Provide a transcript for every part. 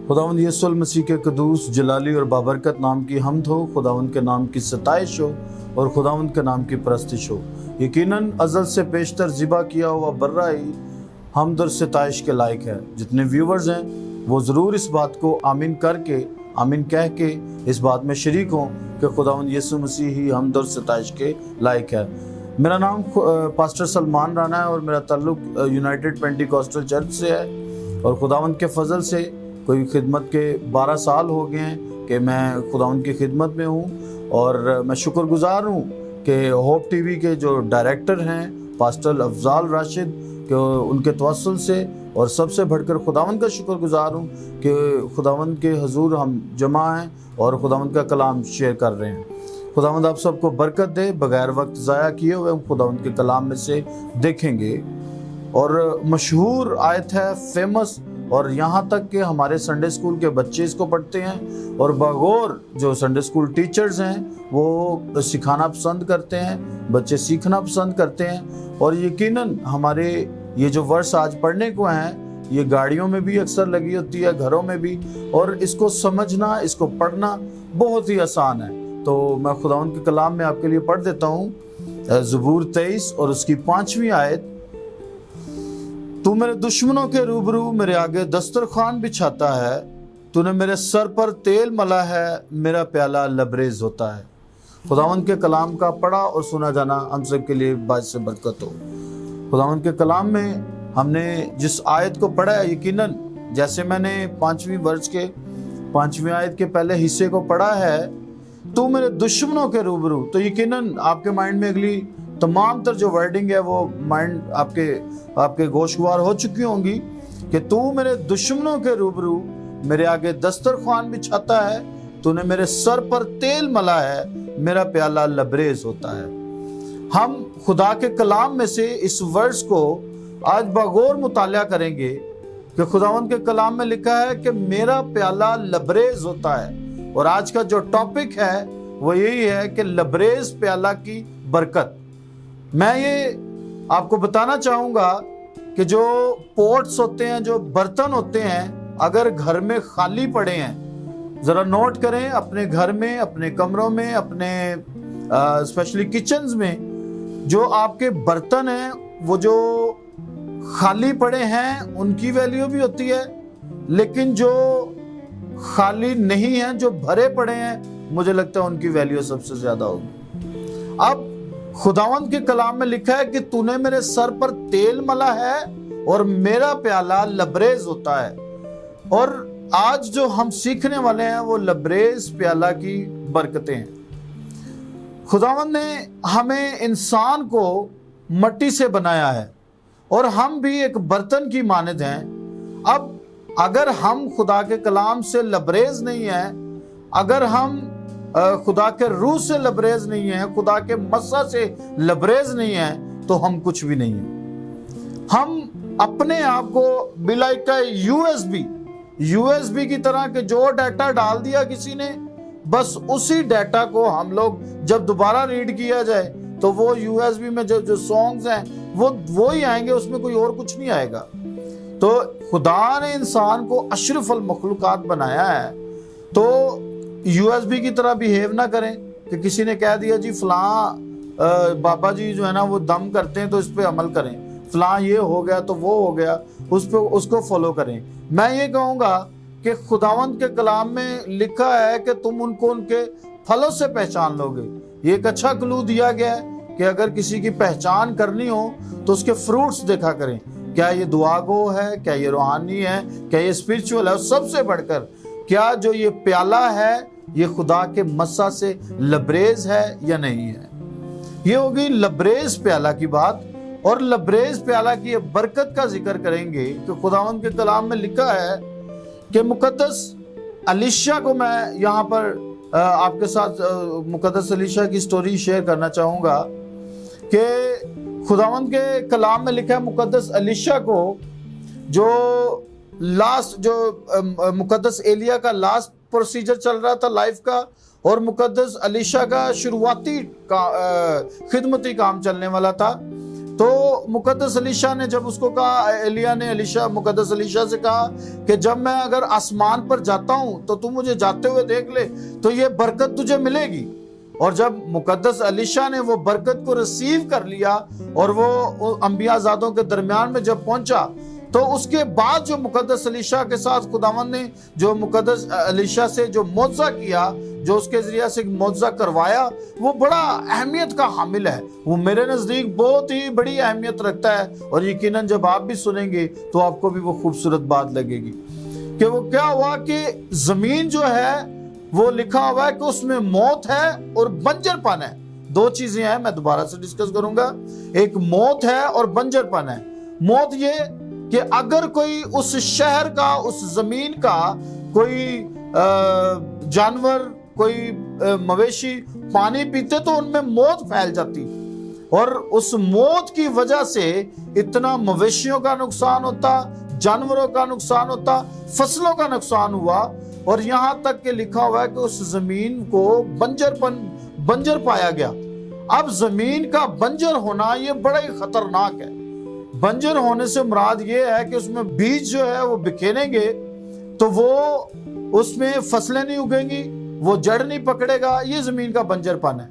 खुदावंद यीशु मसीह के कदूस जलाली और बाबरकत नाम की हमद हो, खुदावंद के नाम की सताइश हो और खुदावंद के नाम की परस्तिश हो। यकीनन अज़ल से पेशतर ज़िबा किया हुआ बर्रा ही हमद और सताइश के लायक है। जितने व्यूवर्स हैं वो ज़रूर इस बात को आमीन करके, आमीन कह के इस बात में शरीक हों कि खुदावंद यीशु मसीह ही हमद और सताइश के लायक है। मेरा नाम पास्टर सलमान राना है और मेरा ताल्लुक़ यूनाइटेड पेंटिकॉस्टल चर्च से है और खुदावंद के फजल से कोई खिदमत के 12 साल हो गए हैं कि मैं खुदावंद की खिदमत में हूँ और मैं शुक्रगुजार हूँ कि होप टीवी के जो डायरेक्टर हैं पास्टर अफजाल राशिद के उनके तवस्सुल से, और सबसे बढ़कर खुदावंद का शुक्रगुजार हूँ कि खुदावंद के हजूर हम जमा हैं और खुदावंद का कलाम शेयर कर रहे हैं। खुदावंद आप सबको बरकत दे। बगैर वक्त ज़ाया किए हुए हम खुदावंद के कलाम में से देखेंगे और मशहूर आयत है, फेमस, और यहाँ तक कि हमारे संडे स्कूल के बच्चे इसको पढ़ते हैं और बगौर जो संडे स्कूल टीचर्स हैं वो सिखाना पसंद करते हैं, बच्चे सीखना पसंद करते हैं। और यकीनन हमारे ये जो वर्स आज पढ़ने को हैं ये गाड़ियों में भी अक्सर लगी होती है, घरों में भी, और इसको समझना, इसको पढ़ना बहुत ही आसान है। तो मैं खुदावंद के कलाम में आपके लिए पढ़ देता हूँ ज़बूर 23 और उसकी 5वीं आयत। तू मेरे दुश्मनों के रूबरू मेरे आगे दस्तरखान बिछाता है, तूने मेरे सर पर तेल मला है, मेरा प्याला लबरेज होता है। खुदावंद के कलाम का पढ़ा और सुना जाना हम सब के लिए बाइस से बरकत हो। खुदावंद के कलाम में हमने जिस आयत को पढ़ा है, यकीनन जैसे मैंने 5वीं वर्ष के 5वीं आयत के पहले हिस्से को पढ़ा है, तू मेरे दुश्मनों के रूबरू, तो यकीनन आपके माइंड में अगली तमाम तर जो वर्डिंग है वो माइंड आपके गोशगवार हो चुकी होंगी कि तू मेरे दुश्मनों के रूबरू मेरे आगे दस्तरखान बिछाता है, तूने मेरे सर पर तेल मला है, मेरा प्याला लबरेज होता है। हम खुदा के कलाम में से इस वर्स को आज बगौर मुतालिया करेंगे कि खुदावंद के कलाम में लिखा है कि मेरा प्याला लबरेज होता है। और आज का जो टॉपिक है वो यही है कि लबरेज प्याला की बरकत। मैं ये आपको बताना चाहूँगा कि जो पॉट्स होते हैं, जो बर्तन होते हैं, अगर घर में खाली पड़े हैं, ज़रा नोट करें अपने घर में, अपने कमरों में, अपने स्पेशली किचन्स में जो आपके बर्तन हैं वो जो खाली पड़े हैं उनकी वैल्यू भी होती है, लेकिन जो खाली नहीं हैं, जो भरे पड़े हैं, मुझे लगता है उनकी वैल्यू सबसे ज़्यादा होगी। अब खुदावंद के कलाम में लिखा है कि तूने मेरे सर पर तेल मला है और मेरा प्याला लबरेज होता है। और आज जो हम सीखने वाले हैं वो लबरेज प्याला की बरकतें हैं। खुदावंद ने हमें इंसान को मट्टी से बनाया है और हम भी एक बर्तन की मानद हैं। अब अगर हम खुदा के कलाम से लबरेज नहीं हैं, अगर हम खुदा के रूह से लबरेज नहीं है, खुदा के मस्सा से लबरेज नहीं है, तो हम कुछ भी नहीं है। हम अपने आप को बिलाइक यूएसबी की तरह के जो डाटा डाल दिया किसी ने, बस उसी डाटा को हम लोग जब दोबारा रीड किया जाए तो वो यूएसबी में जो सॉन्ग्स हैं वो ही आएंगे, उसमें कोई और कुछ नहीं आएगा। तो खुदा ने इंसान को अशरफुल मखलूकात बनाया है, तो यूएसबी की तरह बिहेव ना करें कि किसी ने कह दिया जी फलां बाबा जी जो है ना वो दम करते हैं तो इस पे अमल करें, फलां ये हो गया तो वो हो गया, उसको फॉलो करें। मैं ये कहूँगा कि खुदावंद के कलाम में लिखा है कि तुम उनको उनके फलों से पहचान लोगे। ये एक अच्छा क्लू दिया गया है कि अगर किसी की पहचान करनी हो तो उसके फ्रूट्स देखा करें, क्या ये दुआ गो है, क्या ये रूहानी है, क्या ये स्पिरिचुअल है, और सबसे बढ़कर क्या जो ये प्याला है ये खुदा के मस्सा से लबरेज है या नहीं है। ये होगी लबरेज प्याला की बात। और लबरेज प्याला की बरकत का जिक्र करेंगे कि खुदावंद के कलाम में लिखा है कि मुकद्दस अलीशा को मैं यहाँ पर आपके साथ मुकद्दस अलीशा की स्टोरी शेयर करना चाहूँगा कि खुदावंद के कलाम में लिखा है मुकद्दस अलीशा को जो मुकद्दस एलिया का लास्ट प्रोसीजर चल रहा था लाइफ का, और मुकद्दस अलीशा का शुरुआती खिदमती काम चलने वाला था। تو मुकद्दस अलीशा ने जब उसको कहा, एलिया ने मुकद्दस अलीशा से कहा कि जब मैं अगर आसमान पर जाता हूँ तो तू मुझे जाते हुए देख ले, तो ये बरकत तुझे मिलेगी। और जब मुकद्दस अलीशा ने वो बरकत को रिसीव कर लिया और वो अंबियाज़ादों के दरमियान में जब पहुंचा, तो उसके बाद जो मुकद्दस अलीशा के साथ खुदावंद ने जो मुकद्दस अलीशा से जो मौजज़ा किया, जो उसके ज़रिए से मौजज़ा करवाया, वो बड़ा अहमियत का हामिल है। वो मेरे नज़दीक बहुत ही बड़ी अहमियत रखता है, और यकीनन जब आप भी सुनेंगे तो आपको भी वो खूबसूरत बात लगेगी कि वो क्या हुआ कि ज़मीन जो है वो लिखा हुआ है कि उसमें मौत है और बंजरपन है। दो चीज़ें हैं, मैं दोबारा से डिस्कस करूंगा। एक मौत है और बंजरपन है। मौत ये कि अगर कोई उस शहर का, उस जमीन का कोई जानवर, कोई मवेशी पानी पीते तो उनमें मौत फैल जाती, और उस मौत की वजह से इतना मवेशियों का नुकसान होता, जानवरों का नुकसान होता, फसलों का नुकसान हुआ, और यहां तक कि लिखा हुआ है कि उस जमीन को बंजर पाया गया। अब जमीन का बंजर होना ये बड़ा ही खतरनाक है। बंजर होने से मुराद ये है कि उसमें बीज जो है वो बिखेरेंगे तो वो उसमें फसलें नहीं उगेंगी, वो जड़ नहीं पकड़ेगा। ये जमीन का बंजरपन है।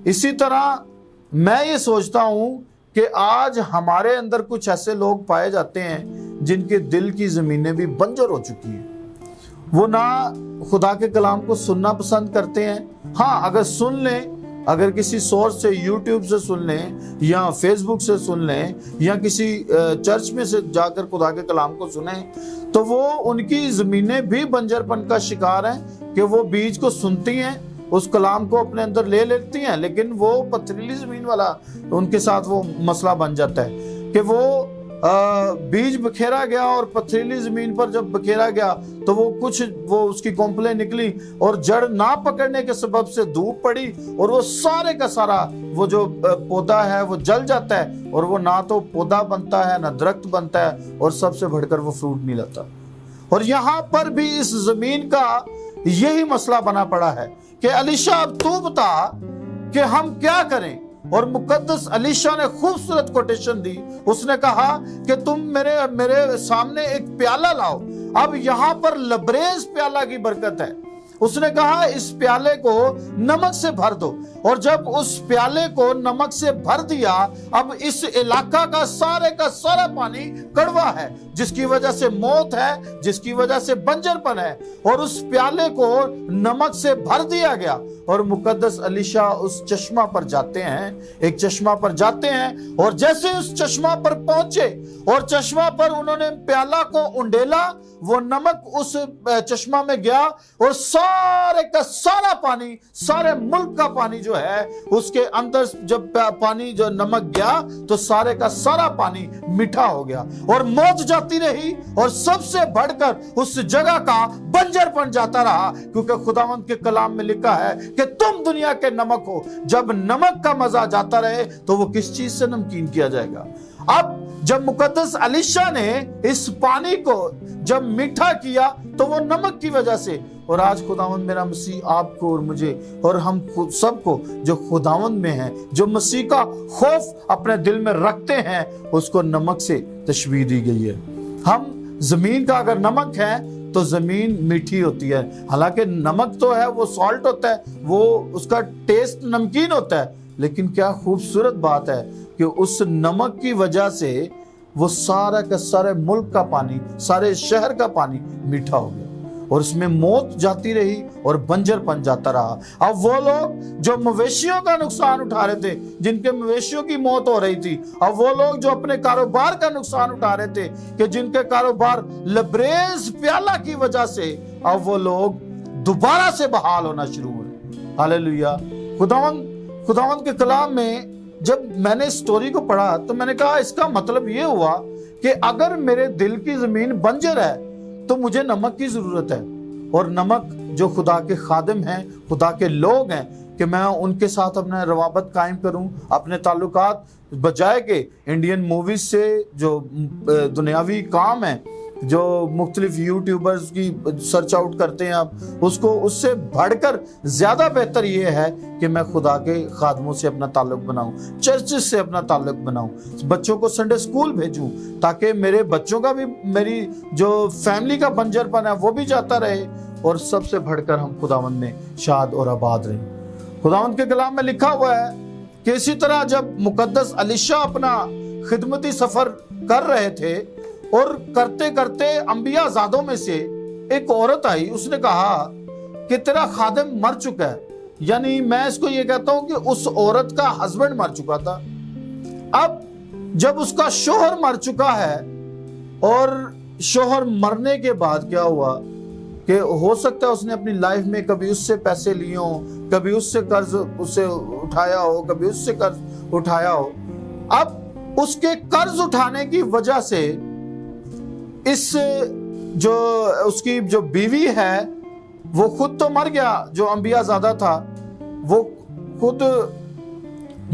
इसी तरह मैं ये सोचता हूं कि आज हमारे अंदर कुछ ऐसे लोग पाए जाते हैं जिनके दिल की जमीनें भी बंजर हो चुकी हैं। वो ना खुदा के कलाम को सुनना पसंद करते हैं। हाँ, अगर सुन लें, अगर किसी सोर्स से, यूट्यूब से सुन लें या फेसबुक से सुन लें या किसी चर्च में से जाकर खुदा के कलाम को सुनें, तो वो उनकी ज़मीनें भी बंजरपन का शिकार हैं कि वो बीज को सुनती हैं, उस कलाम को अपने अंदर ले लेती हैं, लेकिन वो पथरीली ज़मीन वाला उनके साथ वो मसला बन जाता है कि वो बीज बखेरा गया, और पथरीली जमीन पर जब बखेरा गया तो वो उसकी कोंपलें निकली और जड़ ना पकड़ने के सबब से धूप पड़ी, और वो सारे का सारा वो जो पौधा है वो जल जाता है, और वो ना तो पौधा बनता है ना दरख्त बनता है, और सबसे बढ़कर वो फ्रूट नहीं लाता। और यहाँ पर भी इस जमीन का यही मसला बना पड़ा है कि अलीशा अब तू बता कि हम क्या करें। और मुकद्दस अलीशा ने खूबसूरत कोटेशन दी। उसने कहा कि तुम मेरे सामने एक प्याला लाओ। अब यहाँ पर लबरेज प्याला की बरकत है। उसने कहा इस प्याले को नमक से भर दो, और जब उस प्याले को नमक से भर दिया, अब इस इलाका का सारा पानी कड़वा है, जिसकी वजह से मौत है, जिसकी वजह से बंजरपन है, और उस प्याले को नमक से भर दिया गया। और मुकद्दस अलीशा उस चश्मा पर जाते हैं, एक चश्मा पर जाते हैं, और जैसे उस चश्मा पर पहुंचे और चश्मा पर उन्होंने प्याला को उंडेला, वो नमक उस चश्मा में गया, और सारे का सारा पानी, सारे मुल्क का पानी जो है उसके अंदर जब पानी जो नमक गया तो सारे का सारा पानी मीठा हो गया, और मौत जाती रही, और सबसे बढ़कर उस जगह का बंजरपन जाता रहा। क्योंकि खुदावंद के कलाम में लिखा है कि तुम दुनिया के नमक हो। जब नमक का मजा जाता रहे तो वो किस चीज से नमकीन किया जाएगा। अब जब मुकद्दस अलीशा ने इस पानी को जब मीठा किया तो वो नमक की वजह से, और आज खुदावंद मेरा मसीह आपको और मुझे और हम सबको जो खुदावंद में हैं, जो मसीह का खौफ अपने दिल में रखते हैं, उसको नमक से तशबीह दी गई है। हम जमीन का अगर नमक है तो जमीन मीठी होती है। हालांकि नमक तो है, वो सॉल्ट होता है, वो उसका टेस्ट नमकीन होता है, लेकिन क्या खूबसूरत बात है कि उस नमक की वजह से वो सारा का सारे मुल्क का पानी, सारे शहर का पानी मीठा हो गया, और उसमें मौत जाती रही और बंजरपन जाता रहा। अब वो लोग जो मवेशियों का नुकसान उठा रहे थे, जिनके मवेशियों की मौत हो रही थी, अब वो लोग जो अपने कारोबार का नुकसान उठा रहे थे, कि जिनके कारोबार लबरेज प्याला की वजह से, अब वो लोग दोबारा से बहाल होना शुरू हुए। हालेलुया। खुदावंद के कलाम में जब मैंने स्टोरी को पढ़ा तो मैंने कहा इसका मतलब ये हुआ कि अगर मेरे दिल की जमीन बंजर है तो मुझे नमक की जरूरत है। और नमक जो खुदा के खादिम हैं, खुदा के लोग हैं, कि मैं उनके साथ अपना रवाबत कायम करूं, अपने ताल्लुकात बजाय के इंडियन मूवीज से जो दुनियावी काम है جو مختلف یوٹیوبرز کی سرچ آؤٹ کرتے ہیں آپ اس کو، اس سے بڑھ کر زیادہ بہتر یہ ہے کہ میں خدا کے خادموں سے اپنا تعلق بناؤں، چرچز سے اپنا تعلق بناؤں، بچوں کو سنڈے اسکول بھیجوں تاکہ میرے بچوں کا بھی، میری جو فیملی کا بنجر پن ہے وہ بھی جاتا رہے، اور سب سے بڑھ کر ہم خداوند میں شاد اور آباد رہیں۔ خداوند کے کلام میں لکھا ہوا ہے کہ اسی طرح جب مقدس الیشا اپنا خدمتی سفر کر رہے تھے اور کرتے کرتے انبیاء زادوں میں سے ایک عورت آئی، اس نے کہا کہ تیرا خادم مر چکا ہے، یعنی میں اس کو یہ کہتا ہوں کہ اس عورت کا ہسبینڈ مر چکا تھا۔ اب جب اس کا شوہر مر چکا ہے، اور شوہر مرنے کے بعد کیا ہوا کہ ہو سکتا ہے اس نے اپنی لائف میں کبھی اس سے پیسے لیے ہوں، کبھی اس سے قرض اسے اٹھایا ہو، کبھی اس سے قرض اٹھایا ہو۔ اب اس کے قرض اٹھانے کی وجہ سے اس کی جو بیوی ہے وہ خود تو مر گیا، جو انبیاء زادہ تھا وہ خود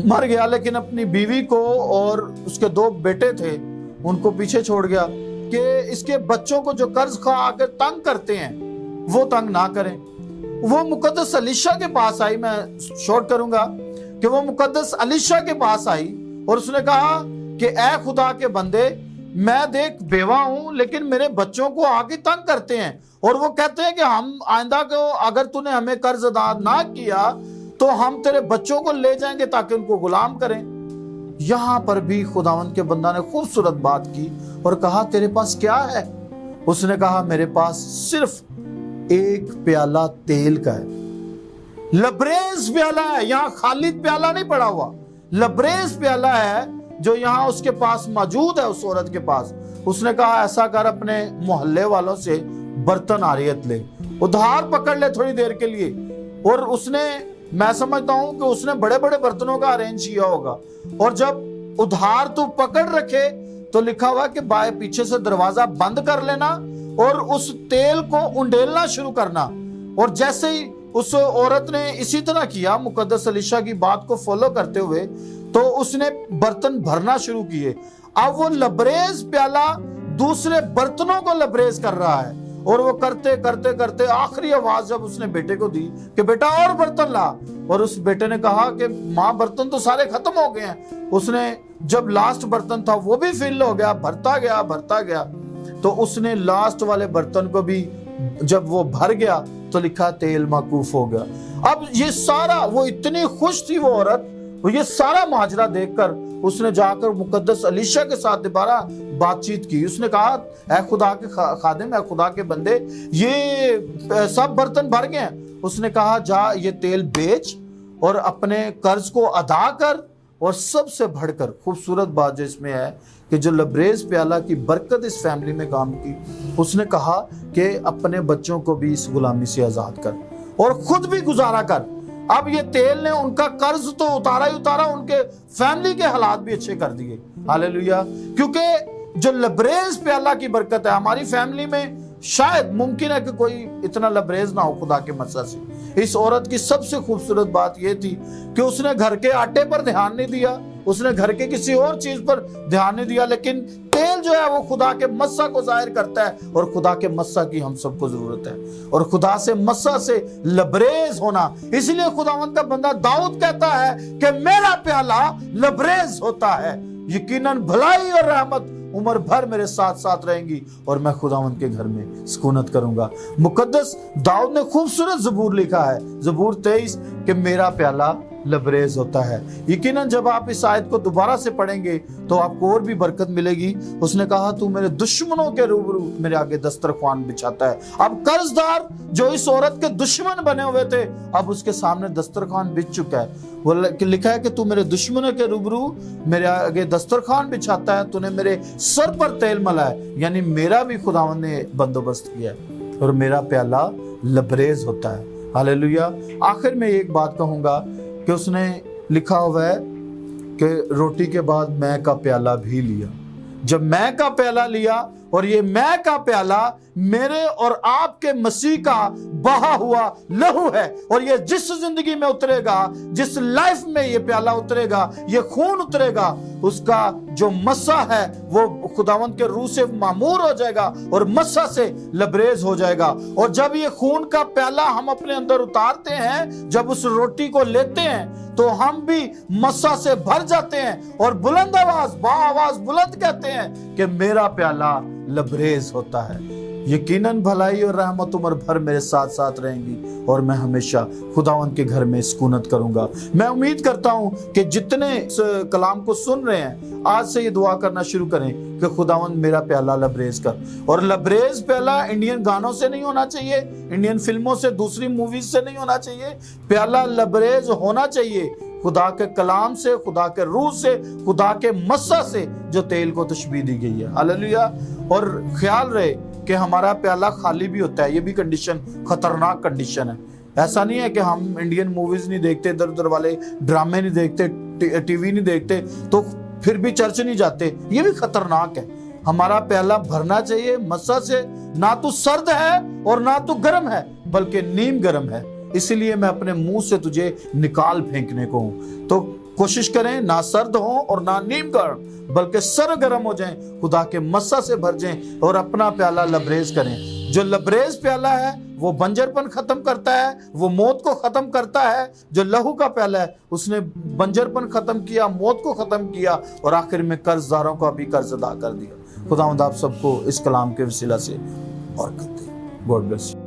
مر گیا، لیکن اپنی بیوی کو اور اس کے 2 بیٹے تھے ان کو پیچھے چھوڑ گیا کہ اس کے بچوں کو جو قرض خواہ آ کر تنگ کرتے ہیں وہ تنگ نہ کریں۔ وہ مقدس الیشا کے پاس آئی، میں شارٹ کروں گا کہ وہ مقدس الیشا کے پاس آئی اور اس نے کہا کہ اے خدا کے بندے، میں دیکھ بیوہ ہوں لیکن میرے بچوں کو آ کے تنگ کرتے ہیں، اور وہ کہتے ہیں کہ ہم آئندہ کو اگر تو نے ہمیں قرض ادا نہ کیا تو ہم تیرے بچوں کو لے جائیں گے تاکہ ان کو غلام کریں۔ یہاں پر بھی خداوند کے بندہ نے خوبصورت بات کی اور کہا تیرے پاس کیا ہے؟ اس نے کہا میرے پاس صرف ایک پیالہ تیل کا ہے، لبریز پیالہ ہے، یہاں خالد پیالہ نہیں پڑا ہوا، لبریز پیالہ ہے جو یہاں اس کے پاس موجود ہے، اس عورت کے پاس۔ اس نے کہا ایسا کر، اپنے محلے والوں سے برتن عاریت لے، ادھار پکڑ لے تھوڑی دیر کے لیے، اور اس نے، میں سمجھتا ہوں کہ اس نے بڑے بڑے برتنوں کا ارینج کیا ہوگا، اور جب ادھار تو پکڑ رکھے تو لکھا ہوا کہ بائیں پیچھے سے دروازہ بند کر لینا اور اس تیل کو انڈیلنا شروع کرنا۔ اور جیسے ہی اس عورت نے اسی طرح کیا، مقدس الیشا کی بات کو فالو کرتے ہوئے، تو اس نے برتن بھرنا شروع کیے۔ اب وہ لبریز پیالہ دوسرے برتنوں کو لبریز کر رہا ہے، اور وہ کرتے کرتے کرتے آخری آواز جب اس نے بیٹے کو دی کہ بیٹا اور برتن لا، اور اس بیٹے نے کہا کہ ماں برتن تو سارے ختم ہو گئے ہیں۔ اس نے جب لاسٹ برتن تھا وہ بھی فل ہو گیا، بھرتا گیا، تو اس نے لاسٹ والے برتن کو بھی جب وہ بھر گیا تو لکھا تیل موقوف ہو گیا۔ اب یہ سارا، وہ اتنی خوش تھی وہ عورت، یہ سارا ماجرا دیکھ کر اس نے جا کر مقدس الیشا کے ساتھ دوبارہ بات چیت کی۔ اس نے کہا اے خدا کے خادم، اے خدا کے بندے، یہ سب برتن بھر گئے ہیں۔ اس نے کہا جا یہ تیل بیچ اور اپنے قرض کو ادا کر، اور سب سے بڑھ کر خوبصورت بات جو اس میں ہے کہ جو لبریز پیالہ کی برکت اس فیملی میں کام کی، اس نے کہا کہ اپنے بچوں کو بھی اس غلامی سے آزاد کر اور خود بھی گزارا کر۔ اب یہ تیل نے ان کا قرض تو اتارا ہی اتارا، ان کے فیملی کے حالات بھی اچھے کر دیے۔ ہاللیلویہ! کیونکہ جو لبریز پیالہ کی برکت ہے ہماری فیملی میں، شاید ممکن ہے کہ کوئی اتنا لبریز نہ ہو خدا کے مسئلہ سے۔ اس عورت کی سب سے خوبصورت بات یہ تھی کہ اس نے گھر کے آٹے پر دھیان نہیں دیا، اس نے گھر کے کسی اور چیز پر دھیان نہیں دیا، لیکن تیل جو ہے وہ خدا کے مسا کو ظاہر کرتا ہے، اور خدا کے مسا کی ہم سب کو ضرورت ہے، اور خدا سے مسا سے لبریز ہونا۔ اس لیے خداوند کا بندہ داؤد کہتا ہے کہ میرا پیالہ لبریز ہوتا ہے، یقیناً بھلائی اور رحمت عمر بھر میرے ساتھ ساتھ رہیں گی، اور میں خداوند کے گھر میں سکونت کروں گا۔ مقدس داؤد نے خوبصورت زبور لکھا ہے، زبور 23، کہ میرا پیالہ لبریز ہوتا ہے۔ یقیناً جب آپ اس آیت کو دوبارہ سے پڑھیں گے تو آپ کو اور بھی برکت ملے گی۔ اس نے کہا تو میرے دشمنوں کے روبرو میرے آگے دسترخوان بچھاتا ہے۔ اب قرض دار جو اس عورت کے دشمن بنے ہوئے تھے، اب اس کے سامنے دسترخوان بچھ چکا ہے۔ وہ لکھا ہے کہ تو میرے دشمنوں کے روبرو میرے آگے دسترخوان بچھاتا ہے، تو نے میرے سر پر تیل ملا ہے، یعنی میرا بھی خداوند نے بندوبست کیا ہے، اور میرا پیالہ لبریز ہوتا ہے۔ ہاللیلویہ! آخر میں ایک بات کہوں گا کہ اس نے لکھا ہوا ہے کہ روٹی کے بعد میں کا پیالہ بھی لیا۔ जब मैं का प्याला लिया, और ये मैं का प्याला मेरे और आपके मसीह का बहा हुआ लहू है, और ये जिस जिंदगी में उतरेगा, जिस लाइफ में ये प्याला उतरेगा, ये खून उतरेगा, उसका जो मस्सा है वो खुदावंद के रूह से मामूर हो जाएगा और मस्सा से लबरेज हो जाएगा। और जब ये खून का प्याला हम अपने अंदर उतारते हैं, जब उस रोटी को लेते हैं, तो हम भी मस्सा से भर जाते हैं और बुलंद आवाज आवाज बुलंद कहते हैं कि मेरा प्याला लबरेज होता है। यकीनन भलाई और रहमत उम्र भर मेरे साथ साथ रहेंगी और मैं हमेशा खुदावंद के घर में सुकूनत करूंगा। मैं उम्मीद करता हूं कि जितने इस कलाम को सुन रहे हैं, आज से ये दुआ करना शुरू करें कि खुदावंद मेरा प्याला लबरेज कर। और लबरेज प्याला इंडियन गानों से नहीं होना चाहिए, इंडियन फिल्मों से, दूसरी मूवीज से नहीं होना चाहिए। प्याला लबरेज होना चाहिए खुदा के कलाम से, खुदा के रूह से, खुदा के मस्सा से, जो तेल को तशबीह दी गई है। हालेलुया। और ख्याल रहे कि हमारा प्याला खाली भी होता है। ये भी कंडीशन, खतरनाक कंडीशन है। ऐसा नहीं है कि हम इंडियन मूवीज नहीं देखते, इधर उधर वाले ड्रामे नहीं देखते, टीवी नहीं देखते, तो फिर भी चर्च नहीं जाते। ये भी खतरनाक है। हमारा प्याला भरना चाहिए मस्सा से। ना तो सर्द है और ना तो गर्म है, बल्कि नीम गर्म है। इसलिए मैं अपने मुंह से तुझे निकाल फेंकने को हूं। तो कोशिश करें ना सर्द हो और ना नीम गर्म, बल्कि सर गर्म हो जाएं, खुदा के मस्सा से भर जाएं और अपना प्याला लबरेज करें। जो लबरेज प्याला है वो बंजरपन खत्म करता है, वो मौत को खत्म करता है। जो लहू का प्याला है उसने बंजरपन खत्म किया, मौत को खत्म किया और आखिर में कर्जदारों का भी कर्ज अदा कर दिया। खुदावंद आप सबको इस कलाम के वसीला से बरकत दे। God bless you.